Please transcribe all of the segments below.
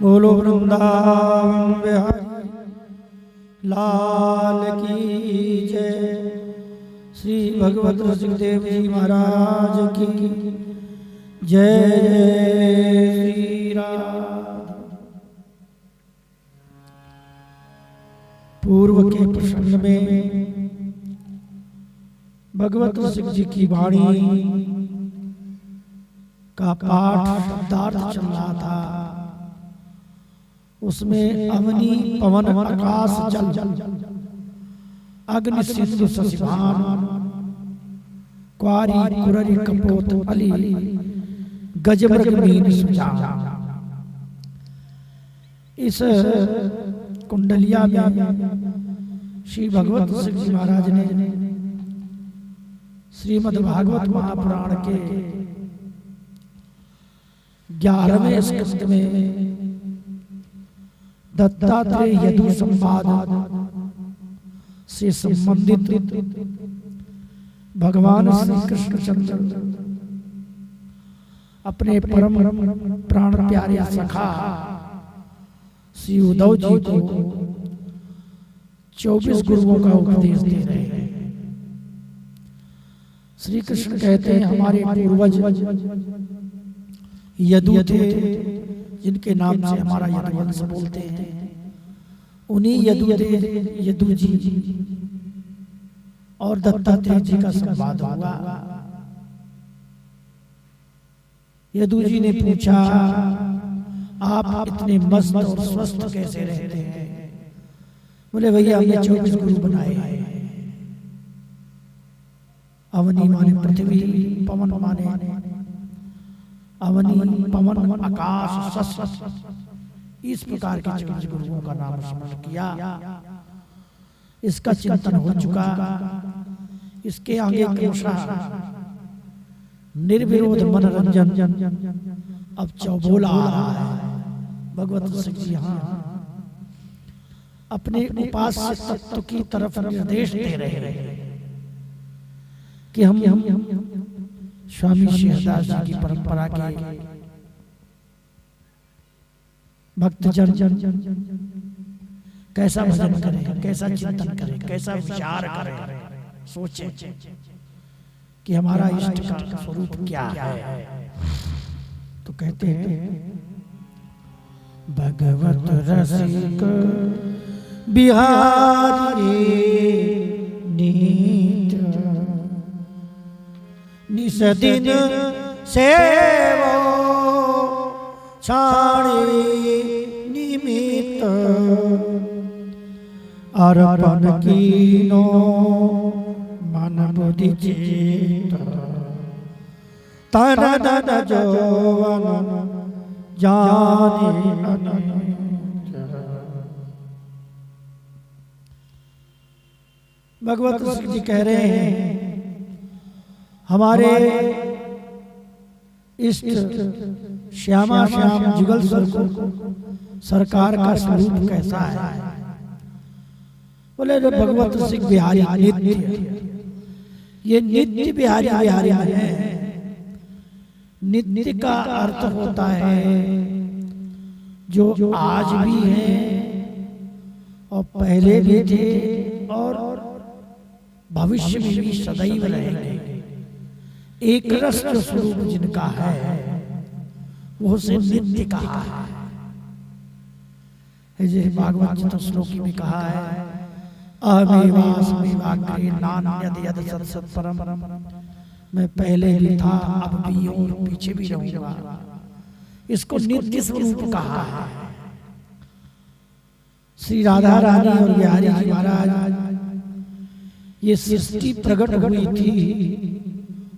बोलो वृंदावन बिहारी लाल की जय। श्री भगवत सुखदेव जी महाराज की जय। जय श्री राम। पूर्व के प्रसंग में भगवत सिंह जी की वाणी का पाठ शब्दार्थ चल रहा था। उसमें अवनी पवन आकाश जल अग्नि सिंधु ससिभान क्वारी कुररी कपोत अली गजमृग मीन सुजान। इस कुंडलिया में श्री भगवत सिंह जी महाराज ने श्रीमद् भागवत महापुराण के 11वें स्कंद में दत्तात्रेय यदु संवाद से संबंधित भगवान श्री कृष्णचंद्र अपने परम प्राण प्यारे सखा श्री उद्धव जी को 24 गुरुओं का उपदेश दे रहे हैं। श्री कृष्ण कहते हैं हमारे पूर्वज यदु थे, जिनके नाम से हमारा यदुवंश बोलते हैं। उन्हीं यदु जी और दत्तात्रेय जी का संवाद हुआ। यदु जी ने पूछा, आप इतने मस्त और स्वस्थ कैसे रहते हैं? बोले भैया हमने 24 गुरु बनाए हैं। अवनी माने पृथ्वी, पवन माने अवनी पवन आकाश सस, इस प्रकार के 24 गुरुओं का नाम स्मरण किया। इसका चिंतन हो चुका। इसके आगे क्रमशः निर्विरोध मनोरंजन अब चौबोला आ रहा है। भगवत सिंह जी यहाँ अपने उपास्य तत्व की तरफ निर्देश दे रहे हैं कि हम स्वामी शेषदास जी की परंपरा के भक्तजन कैसा भजन करें, कैसा चिंतन करें, कैसा विचार करें, सोचें कि हमारा इष्ट का स्वरूप क्या है। तो कहते हैं भगवत रसिक बिहारी नीत निसदिन सेवो छाड़ी निमित्त अर्पण कीनो मन बुद्धि चित्त तन धन जौवन जाने अनंत। भगवत सिंह जी कह रहे हैं हमारे इष्ट श्यामा श्याम जुगल सरकार का स्वरूप कैसा है? बोले भगवत सिंह बिहारी नित्य, ये नित्य बिहारी बिहारी है। नित्य का अर्थ होता है जो आज भी है और पहले भी थे और भविष्य में भी सदैव रहेंगे। एक रस जो स्वरूप जिनका है वो से नित्य कहा है। जैसे भागवत चित्त श्लोकी में कहा है अमेवास्मिवाग्रे नान्यद यद सत् सत् परम, मैं पहले भी था अब भी और पीछे भी रहूंगा। इसको नित्य स्वरूप कहा है। श्री राधा रानी और बिहारी जी महाराज ये सृष्टि प्रकट हुई थी,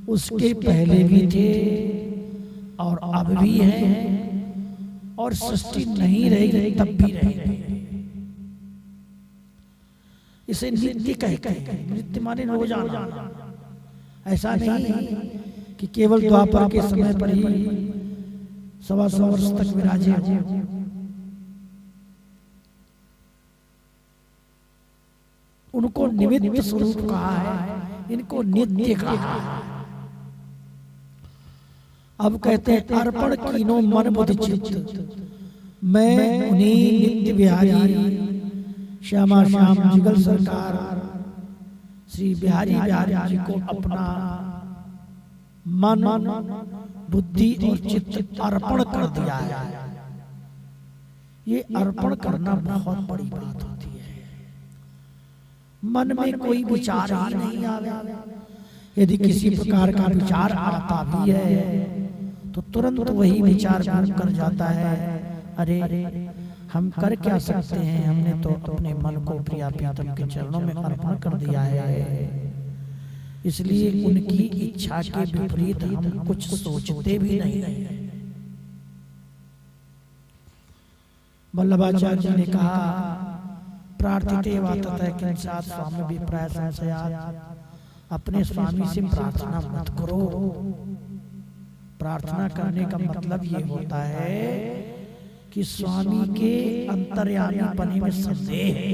उसके पहले भी थे और अब भी हैं और सृष्टि नहीं रहेगी तब भी रहेगी। इसे नित्य कहते हैं। नित्य माने रोजाना। ऐसा नहीं कि केवल द्वापर के समय पर ही 125 वर्ष तक विराजे हो। उनको निमित्त स्वरूप कहा है, इनको नित्य कहा है। अब कहते हैं अर्पण कीनो मन बुद्धि चित्त। मैं उन्हीं नित्य बिहारी श्यामा श्याम जिगल सरकार श्री बिहारी बिहारी जी को अपना मन बुद्धि और चित्त अर्पण कर दिया है। ये अर्पण करना बहुत बड़ी बात होती है। मन में कोई विचार ही नहीं आवे। यदि किसी प्रकार का विचार आता भी है तो तुरंत वही विचार कर जाता है, अरे हम कर क्या सकते हैं, हमने तो अपने मन को प्रिया प्रीतम के चरणों में अर्पण कर दिया है। इसलिए उनकी इच्छा के विपरीत हम कुछ सोचते भी नहीं। वल्लभाचार्य जी ने कहा, प्रार्थिते वा ततः किंचात् स्वामी विप्राय संशयात्। अपने स्वामी से प्रार्थना मत करो। प्रार्थना करने का मतलब ये होता है कि स्वामी के अंतर्यामीपने में संदेह है,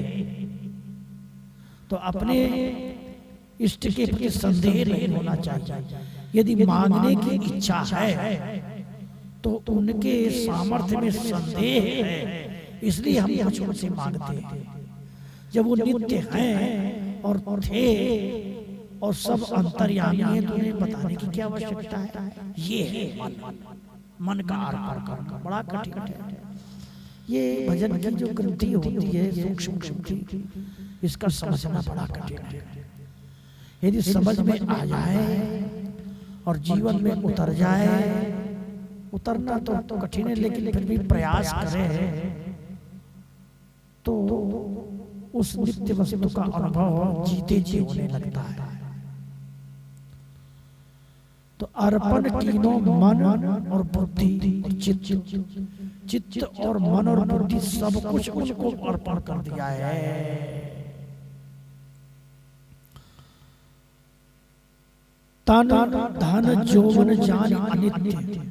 तो अपने इष्ट के प्रति संदेह नहीं होना चाहिए। यदि मांगने की इच्छा है तो उनके सामर्थ्य में संदेह है, इसलिए हम कुछ उनसे मांगते हैं। जब वो नित्य हैं और थे और सब अंतर्यामी हैं तो उन्हें बताने की क्या आवश्यकता है। ये है मन का अर्पण करना बड़ा कठिन है। ये भजन की जो ग्रंथि होती है, सूक्ष्म ग्रंथि, इसका समझना बड़ा कठिन है। यदि समझ में आ जाए और जीवन में उतर जाए, उतरना तो कठिन है लेकिन फिर भी प्रयास करें तो उस नित्य वस्तु का अनुभव जीते जी होने लगता है। तो अर्पण तीनों मन और बुद्धि और चित्त और मन और बुद्धि सब कुछ उनको अर्पण कर दिया है। तन धन जौवन जान अनित्य,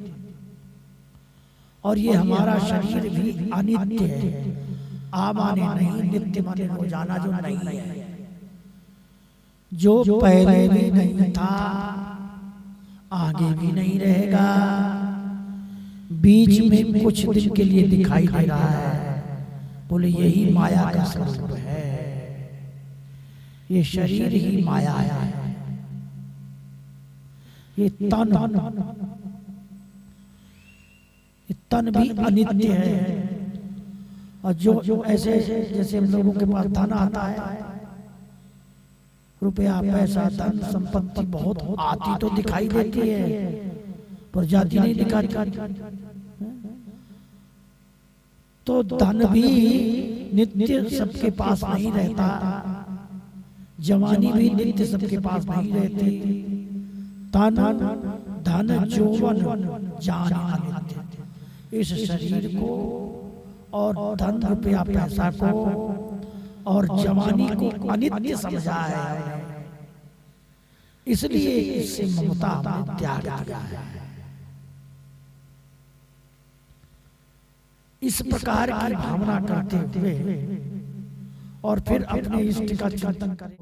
और ये हमारा शरीर भी अनित्य है। आमाने नहीं, नित्य माने रोजाना जो नहीं है, जो पहले भी नहीं था आगे भी नहीं रहेगा, बीच में कुछ दिन के लिए दिखाई दे रहा है। बोले यही माया का स्वरूप है। ये शरीर ही माया है। ये तन भी अनित्य है। और जो ऐसे जैसे हम लोगों के पास धन आता है, रुपया पैसा धन संपत्ति बहुत आती तो दिखाई देती है पर जाती नहीं दिखाती। तो धन भी नित्य सबके पास नहीं रहता, जवानी भी नित्य सबके पास नहीं रहती। तन धन जौवन जान अनित्य, इस शरीर को और धन रुपया पैसा को और जवानी को अनित्य समझा है, इसलिए इससे ममता हमने त्याग दिया है। इस प्रकार की भावना करते हुए और फिर अपने इष्ट का चिंतन करें।